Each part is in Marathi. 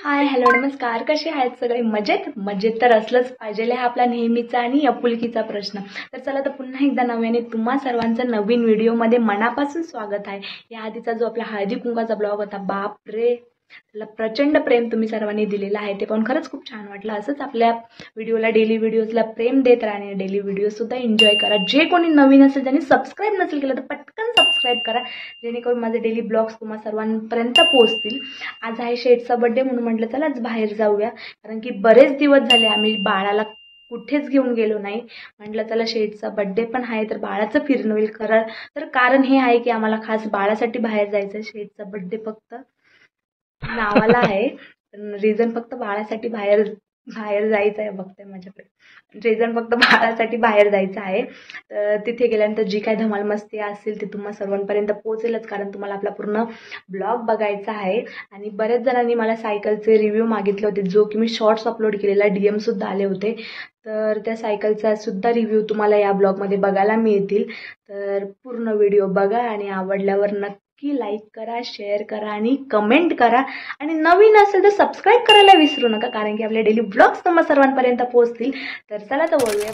हाय, हॅलो, नमस्कार. कसे आहेत सगळे? मजेत? मजेत तर असलंच पाहिजे. हा आपला नेहमीचा आणि आपुलकीचा प्रश्न. तर चला तर पुन्हा एकदा नव्याने तुम्हा सर्वांचं नवीन व्हिडिओमध्ये मनापासून स्वागत आहे. या आधीचा जो आपला हळदी कुंकाचा ब्लॉग होता, बाप रे, त्याला प्रचंड प्रेम तुम्ही सर्वांनी दिलेलं आहे. ते पण खरंच खूप छान वाटलं. असंच आपल्या व्हिडिओला, डेली व्हिडिओजला प्रेम देत राहणे. डेली व्हिडिओसुद्धा एन्जॉय करा. जे कोणी नवीन असेल, ज्यांनी सबस्क्राईब नसेल केलं तर पटकन सबस्क्राईब करा, जेणेकरून माझे डेली ब्लॉग्स तुम्हा सर्वांपर्यंत पोहोचतील. आज आहे शेठचा बर्थडे, म्हणून म्हटलं चलाच बाहेर जाऊया, कारण की बरेच दिवस झाले आम्ही बाळाला कुठेच घेऊन गेलो नाही. म्हटलं चला शेठचा बर्थडे पण आहे तर बाळाचं फिरणं होईल. खरं तर कारण हे आहे की आम्हाला खास बाळासाठी बाहेर जायचं. शेठचा बर्थडे फक्त नावाला आहे, पण रिझन फक्त बाळासाठी बाहेर बाहेर जायचं आहे. बघते माझ्याकडे, रिझन फक्त बाळासाठी बाहेर जायचं आहे. तर तिथे गेल्यानंतर जी काय धमाल मस्ती असेल ती तुम्हा सर्वांपर्यंत पोहोचेलच, कारण तुम्हाला आपला पूर्ण ब्लॉग बघायचा आहे. आणि बऱ्याच जणांनी मला सायकलचे रिव्ह्यू मागितले होते, जो की मी शॉर्ट्स अपलोड केलेला, DM सुद्धा आले होते. तर त्या सायकलचा सुद्धा रिव्ह्यू तुम्हाला या ब्लॉगमध्ये बघायला मिळतील. तर पूर्ण व्हिडिओ बघा आणि आवडल्यावर नक्की लाईक करा, शेअर करा आणि कमेंट करा. आणि नवीन असेल तर सबस्क्राईब करायला विसरू नका, कारण की आपले डेली ब्लॉग्स तुम्हा सर्वांपर्यंत पोहोचतील. तर चला तर वळूया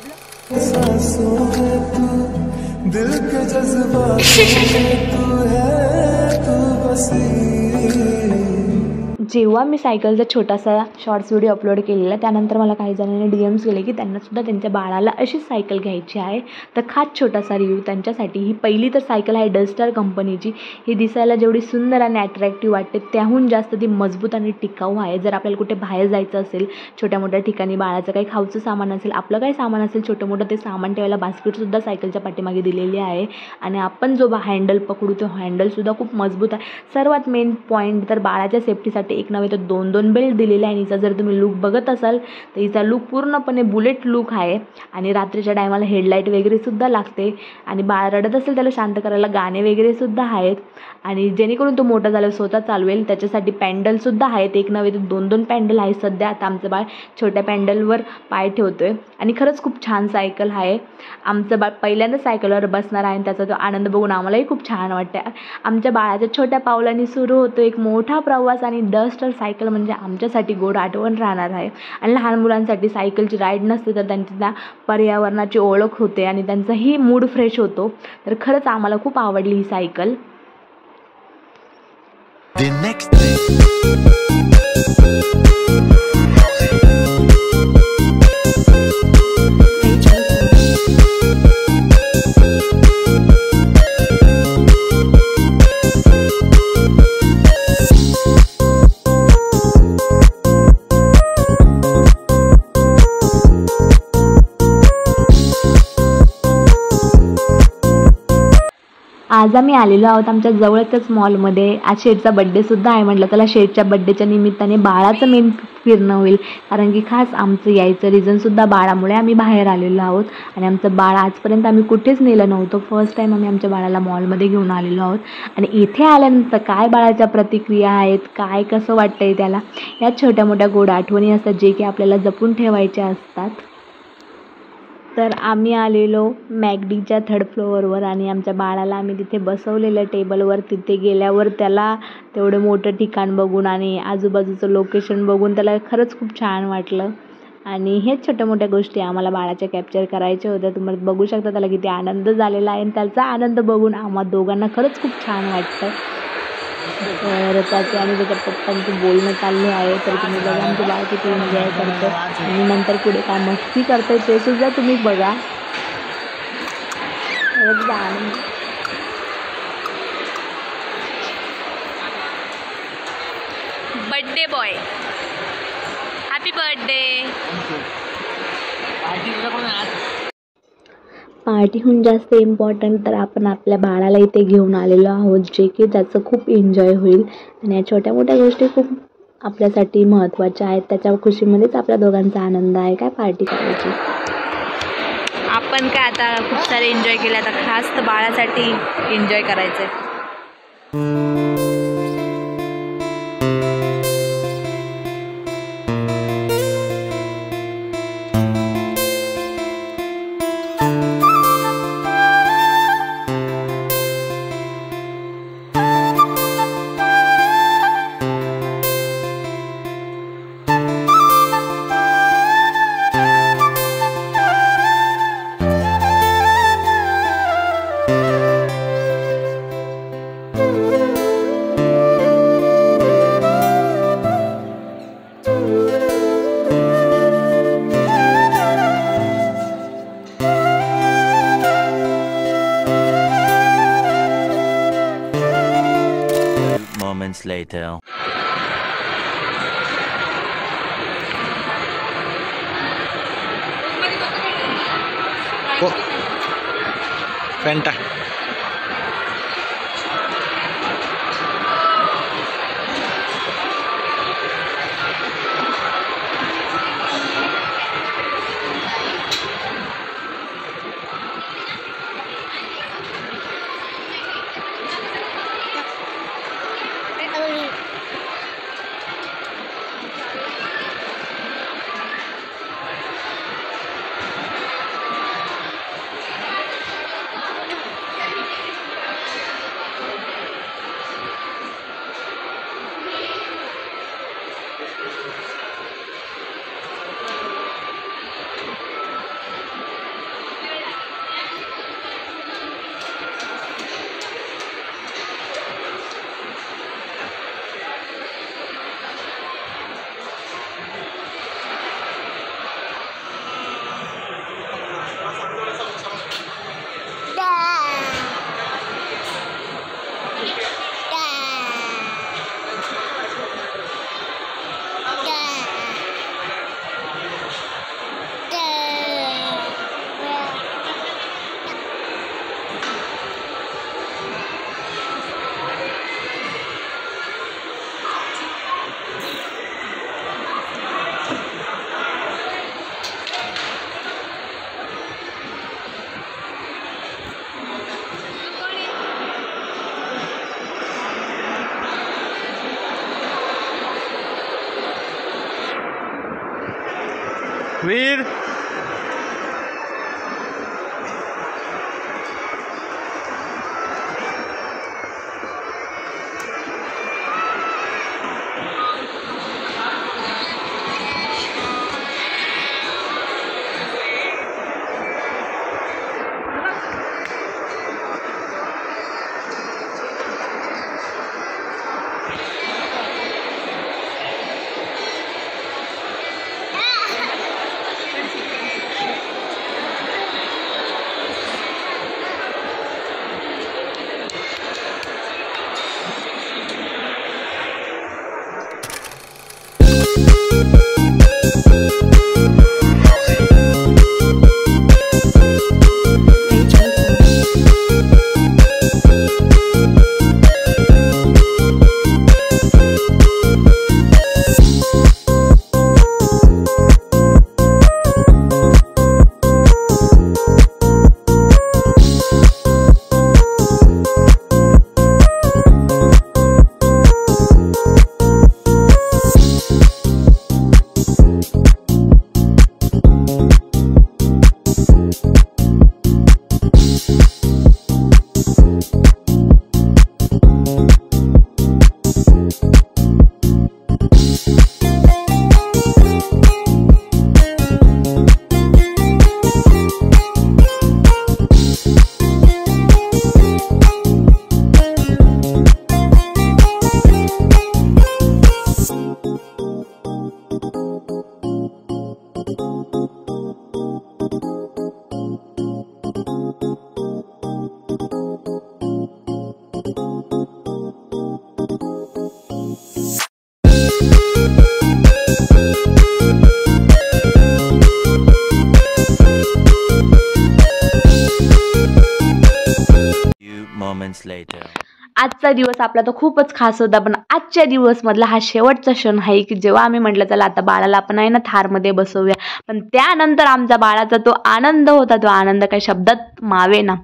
जेव्हा मी सायकलचा छोटासा शॉर्ट्स व्हिडिओ अपलोड केलेला, त्यानंतर मला काही जणांनी DMs केले की त्यांनासुद्धा त्यांच्या बाळाला अशीच सायकल घ्यायची आहे. तर खास छोटासा रिव्ह्यू त्यांच्यासाठी. ही पहिली तर सायकल आहे डस्टर कंपनीची. ही दिसायला जेवढी सुंदर आणि अट्रॅक्टिव्ह वाटते, त्याहून जास्त ती मजबूत आणि टिकाऊ आहे. जर आपल्याला कुठे बाहेर जायचं असेल, छोट्या मोठ्या ठिकाणी, बाळाचं काही खाऊचं सामान असेल, आपलं काही सामान असेल छोटं मोठं, ते सामान ठेवायला बास्केटसुद्धा सायकलच्या पाठीमागे दिलेली आहे. आणि आपण जो हँडल पकडू, तो हँडलसुद्धा खूप मजबूत आहे. सर्वात मेन पॉईंट तर बाळाच्या सेफ्टीसाठी एक नव्हे तर दोन बेल्ट दिलेले आहे. हिचा जर तुम्ही लुक बघत असाल तर हिचा लुक पूर्णपणे बुलेट लुक आहे. आणि रात्रीच्या टायमाला हेडलाईट वगैरे सुद्धा लागते. आणि बाळ रडत असेल त्याला शांत करायला गाणे वगैरे सुद्धा आहेत. आणि जेणेकरून तो मोठा झाल्यावर स्वतः चालवेल त्याच्यासाठी पॅन्डलसुद्धा आहेत. एक नव्हे तर दोन पॅन्डल आहे. सध्या आता आमचं बाळ छोट्या पॅन्डलवर पाय ठेवतोय. आणि खरंच खूप छान सायकल आहे. आमचं बाळ पहिल्यांदा सायकलवर बसणार आहे आणि त्याचा तो आनंद बघून आम्हालाही खूप छान वाटतं. आमच्या बाळाच्या छोट्या पावलांनी सुरू होतो एक मोठा प्रवास. आणि डस्टर सायकल म्हणजे आमच्यासाठी गोड आठवण राहणार आहे. आणि लहान मुलांसाठी सायकलची राईड नसते तर त्यांच्या पर्यावरणाची ओळख होते आणि त्यांचाही मूड फ्रेश होतो. तर खरंच आम्हाला खूप आवडली ही सायकल. आज आम्ही आलेलो आहोत आमच्या जवळच्याच मॉलमध्ये. आज शेठचा बड्डेसुद्धा आहे. म्हटलं त्याला शेठच्या बड्डेच्या निमित्ताने बाळाचं मेन फिरणं होईल, कारण की खास आमचं यायचं रिझनसुद्धा बाळामुळे आम्ही बाहेर आलेलो आहोत. आणि आमचं बाळ आजपर्यंत आम्ही कुठेच नेलं नव्हतं. फर्स्ट टाईम आम्ही आमच्या बाळाला मॉलमध्ये घेऊन आलेलो आहोत. आणि इथे आल्यानंतर काय बाळाच्या प्रतिक्रिया आहेत, काय कसं वाटतंय त्याला, या छोट्या मोठ्या गोड आठवणी असतात जे की आपल्याला जपून ठेवायच्या असतात. तर आम्ही आलेलो मॅकडीच्या 3rd फ्लोअरवर आणि आमच्या बाळाला आम्ही तिथे बसवलेलं टेबलवर. तिथे गेल्यावर त्याला तेवढं मोठं ठिकाण बघून आणि आजूबाजूचं लोकेशन बघून त्याला खरंच खूप छान वाटलं. आणि हेच छोट्या मोठ्या गोष्टी आम्हाला बाळाच्या कॅप्चर करायच्या होत्या. तुम्हाला बघू शकता त्याला किती आनंद झालेला आहे. आणि त्याचा आनंद बघून आम्हा दोघांना खरंच खूप छान वाटतं. तर त्याचे आणि त्याच्या पप्पांचं बोलणं चाललं आहे. तर तुम्ही बघा आमचं बाळ किती एन्जॉय करतं आणि नंतर पुढे काय मस्ती करतं ते सुद्धा तुम्ही बघा. Anand. Birthday boy, happy birthday. पार्टीहून जास्त इम्पॉर्टंट तर आपण आपल्या बाळाला इथे घेऊन आलेलो आहोत, जे की त्याचं खूप एन्जॉय होईल. आणि या छोट्या मोठ्या गोष्टी खूप आपल्यासाठी महत्त्वाच्या आहेत. त्याच्या खुशीमध्येच आपल्या दोघांचा आनंद आहे. काय पार्टी करायची. आपण काय आता खूप सारे एन्जॉय केले, आता खास तर बाळासाठी एन्जॉय करायचं आहे. later. Fanta. वीर moments later. आजचा दिवस आपला तर खूपच खास होता, पण आजच्या दिवसमधला हा शेवटचा क्षण आहे की जेव्हा आम्ही म्हटलं चला आता बाळाला आपण आहे ना थारमध्ये बसवूया, पण त्यानंतर आमच्या बाळाचा तो आनंद होता, तो आनंद काही शब्दात मावेना.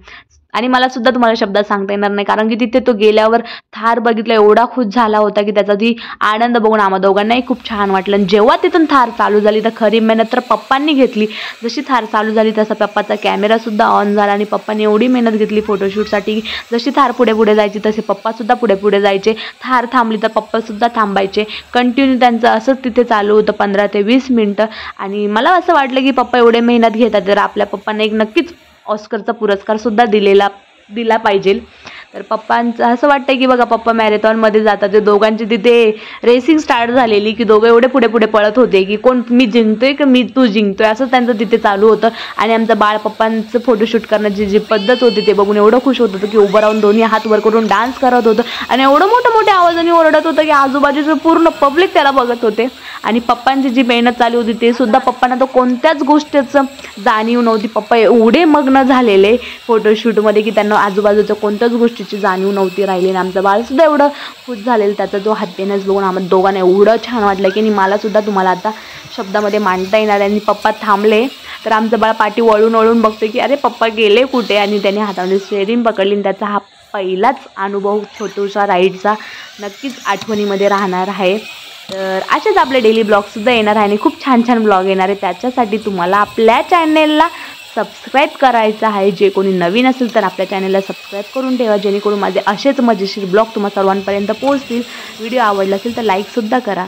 आणि मला सुद्धा तुम्हाला शब्दात सांगता येणार नाही, कारण की तिथे तो गेल्यावर थार बघितला एवढा खुश झाला होता की त्याचा ती आनंद बघून आम्हा दोघांनाही खूप छान वाटलं. आणि जेव्हा तिथून थार चालू झाली तर खरी मेहनत तर पप्पांनी घेतली. जशी थार चालू झाली तसा पप्पाचा कॅमेरासुद्धा ऑन झाला आणि पप्पांनी एवढी मेहनत घेतली फोटोशूटसाठी. जशी थार पुढे पुढे जायची तसे पप्पासुद्धा पुढे पुढे जायचे. थार थांबली तर पप्पासुद्धा थांबायचे. कंटिन्यू त्यांचं असंच तिथे चालू होतं 15 ते 20 मिनटं. आणि मला असं वाटलं की पप्पा एवढे मेहनत घेतात तर आपल्या पप्पांना एक नक्कीच ऑस्करचा पुरस्कार सुद्धा दिला पाहिजे. तर पप्पांचं असं वाटतं की बघा पप्पा मॅरेथॉनमध्ये जातात, ते दोघांची तिथे रेसिंग स्टार्ट झालेली की दोघं एवढे पुढे पुढे पळत होते की कोण मी जिंकतोय की तू जिंकतोय असं त्यांचं तिथे चालू होतं. आणि आमचं बाळ पप्पांचं फोटोशूट करण्याची जी पद्धत होती ते बघून एवढं खुश होत होतं की उभं राहून दोन्ही हात वर करून डान्स करत होतं आणि एवढं मोठ्या आवाजाने ओरडत होतं की आजूबाजूचं पूर्ण पब्लिक त्याला बघत होते. आणि पप्पांची जी मेहनत चालू होती ते सुद्धा पप्पांना तर कोणत्याच गोष्टीचं जाणीव नव्हती. पप्पा एवढे मग्न झालेले फोटोशूटमध्ये की त्यांना आजूबाजूचं कोणत्याच गोष्टीची जाणीव नव्हती राहिली. आणि आमचं बाळसुद्धा एवढं खुश झालेलं, त्याचा जो हॅपीनेस बघून आम्हाला दोघांना एवढं छान वाटलं की मला सुद्धा तुम्हाला आता शब्दामध्ये मांडता येणार. आणि पप्पा थांबले तर आमचं बाळ पाठी वळून बघतो की अरे पप्पा गेले कुठे, आणि त्याने हातामध्ये स्टेअरिंग पकडली. आणि त्याचा हा पहिलाच अनुभव छोटूसा राईडचा नक्कीच आठवणीमध्ये राहणार आहे. तर असेच आपले डेली ब्लॉगसुद्धा येणार आहे आणि खूप छान ब्लॉग येणार आहे. त्याच्यासाठी तुम्हाला आपल्या चॅनेलला सबस्क्राईब करायचं आहे. जे कोणी नवीन असेल तर आपल्या चॅनलला सबस्क्राईब करून ठेवा, जेणेकरून माझे असेच मजेशीर ब्लॉग तुम्हा सर्वांपर्यंत पोहोचतील. व्हिडिओ आवडला असेल तर लाईकसुद्धा करा.